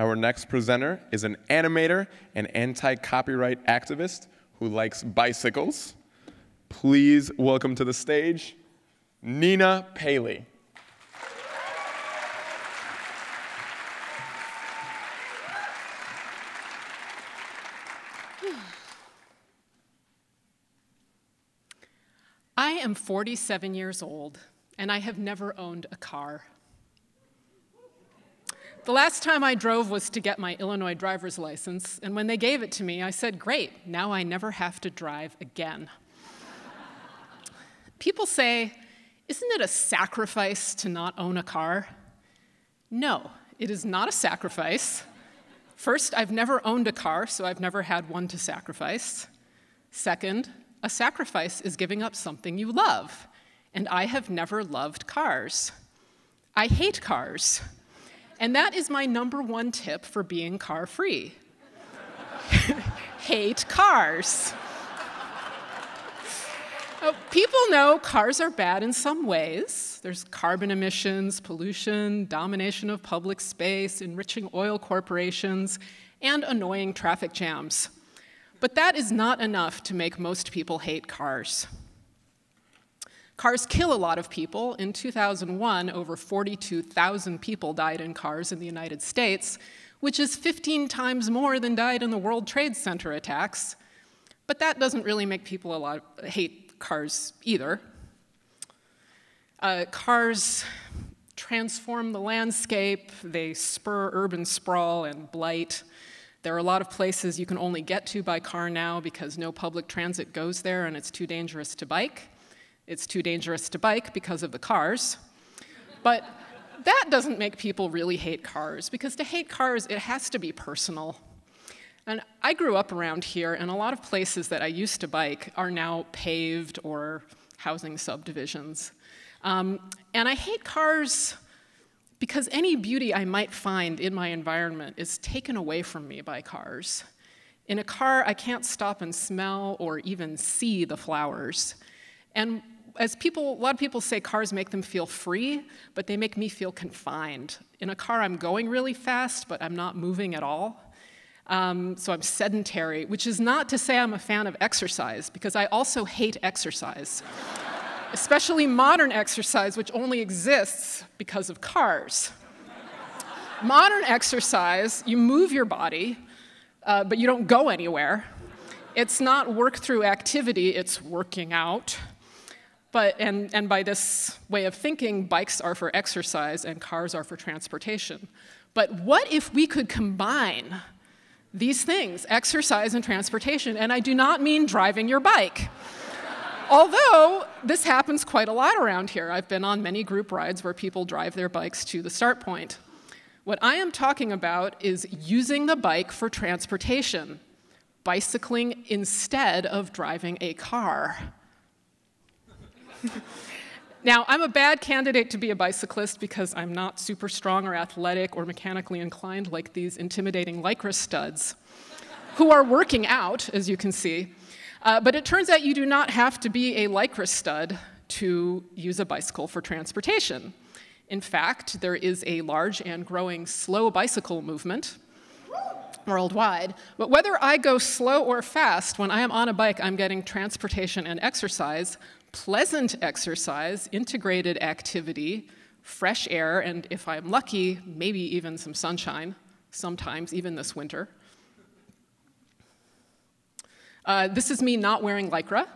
Our next presenter is an animator and anti-copyright activist who likes bicycles. Please welcome to the stage, Nina Paley. I am 47 years old, and I have never owned a car. The last time I drove was to get my Illinois driver's license, and when they gave it to me, I said, great, now I never have to drive again. People say, isn't it a sacrifice to not own a car? No, it is not a sacrifice. First, I've never owned a car, so I've never had one to sacrifice. Second, a sacrifice is giving up something you love, and I have never loved cars. I hate cars, and that is my #1 tip for being car-free. Hate cars. People know cars are bad in some ways. There's carbon emissions, pollution, domination of public space, enriching oil corporations, and annoying traffic jams. But that is not enough to make most people hate cars. Cars kill a lot of people. In 2001, over 42,000 people died in cars in the United States, which is 15 times more than died in the World Trade Center attacks. But that doesn't really make people hate cars either. Cars transform the landscape. They spur urban sprawl and blight. There are a lot of places you can only get to by car now because no public transit goes there and it's too dangerous to bike. It's too dangerous to bike because of the cars. But that doesn't make people really hate cars, because to hate cars, it has to be personal. And I grew up around here, and a lot of places that I used to bike are now paved or housing subdivisions. And I hate cars because any beauty I might find in my environment is taken away from me by cars. In a car, I can't stop and smell or even see the flowers. And a lot of people say cars make them feel free, but they make me feel confined. In a car, I'm going really fast, but I'm not moving at all. So I'm sedentary, which is not to say I'm a fan of exercise, because I also hate exercise. Especially modern exercise, which only exists because of cars. Modern exercise, you move your body, but you don't go anywhere. It's not work-through activity, it's working out. And by this way of thinking, bikes are for exercise and cars are for transportation. But what if we could combine these things, exercise and transportation? And I do not mean driving your bike. Although, this happens quite a lot around here. I've been on many group rides where people drive their bikes to the start point. What I am talking about is using the bike for transportation, bicycling instead of driving a car. Now, I'm a bad candidate to be a bicyclist because I'm not super strong or athletic or mechanically inclined like these intimidating Lycra studs, who are working out, as you can see. But it turns out you do not have to be a Lycra stud to use a bicycle for transportation. In fact, there is a large and growing slow bicycle movement worldwide. But whether I go slow or fast, when I am on a bike, I'm getting transportation and exercise, pleasant exercise, integrated activity, fresh air, and if I'm lucky, maybe even some sunshine, sometimes, even this winter. This is me not wearing Lycra.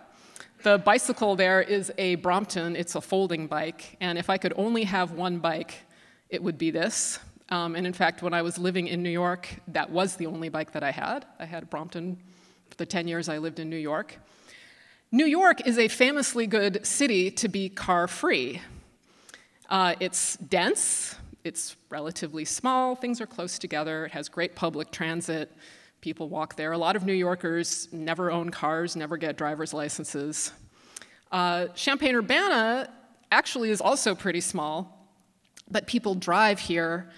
The bicycle there is a Brompton. It's a folding bike. And if I could only have one bike, it would be this. And in fact, when I was living in New York, that was the only bike that I had. I had a Brompton for the 10 years I lived in New York. New York is a famously good city to be car-free. It's dense. It's relatively small. Things are close together. It has great public transit. People walk there. A lot of New Yorkers never own cars, never get driver's licenses. Champaign-Urbana actually is also pretty small, but people drive here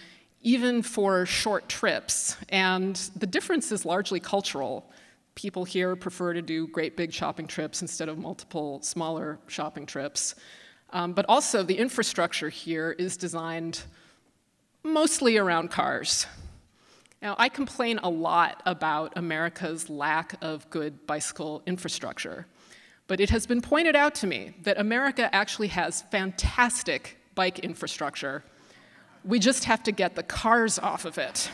even for short trips. And the difference is largely cultural. People here prefer to do great big shopping trips instead of multiple smaller shopping trips. But also the infrastructure here is designed mostly around cars. Now, I complain a lot about America's lack of good bicycle infrastructure, but it has been pointed out to me that America actually has fantastic bike infrastructure. We just have to get the cars off of it.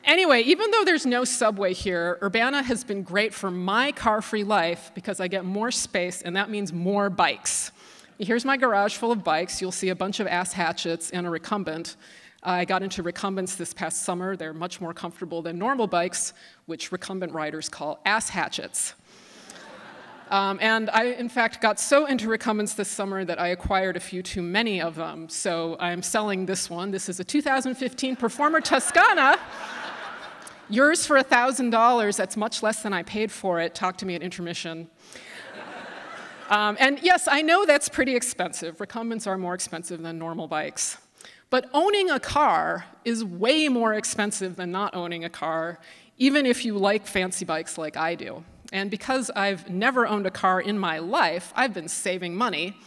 Anyway, even though there's no subway here, Urbana has been great for my car-free life because I get more space, and that means more bikes. Here's my garage full of bikes. You'll see a bunch of ass hatchets and a recumbent. I got into recumbents this past summer. They're much more comfortable than normal bikes, which recumbent riders call ass hatchets. And I, in fact, got so into recumbents this summer that I acquired a few too many of them. So I'm selling this one. This is a 2015 Performer Toscana. Yours for $1,000. That's much less than I paid for it. Talk to me at intermission. And yes, I know that's pretty expensive. Recumbents are more expensive than normal bikes. But owning a car is way more expensive than not owning a car, even if you like fancy bikes like I do. And because I've never owned a car in my life, I've been saving money.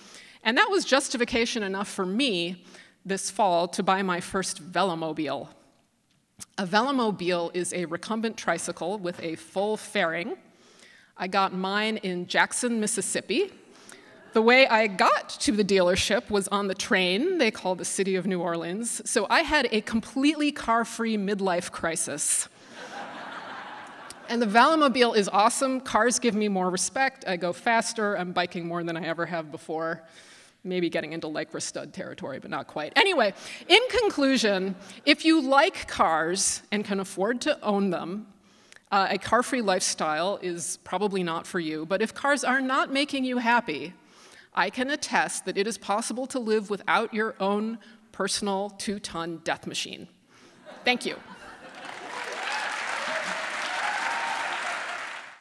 And that was justification enough for me this fall to buy my first velomobile. A velomobile is a recumbent tricycle with a full fairing. I got mine in Jackson, Mississippi. The way I got to the dealership was on the train they call the City of New Orleans, so I had a completely car-free midlife crisis. And the velomobile is awesome. Cars give me more respect. I go faster. I'm biking more than I ever have before. Maybe getting into Lycra stud territory, but not quite. Anyway, in conclusion, if you like cars and can afford to own them, a car-free lifestyle is probably not for you. But if cars are not making you happy, I can attest that it is possible to live without your own personal 2-ton death machine. Thank you.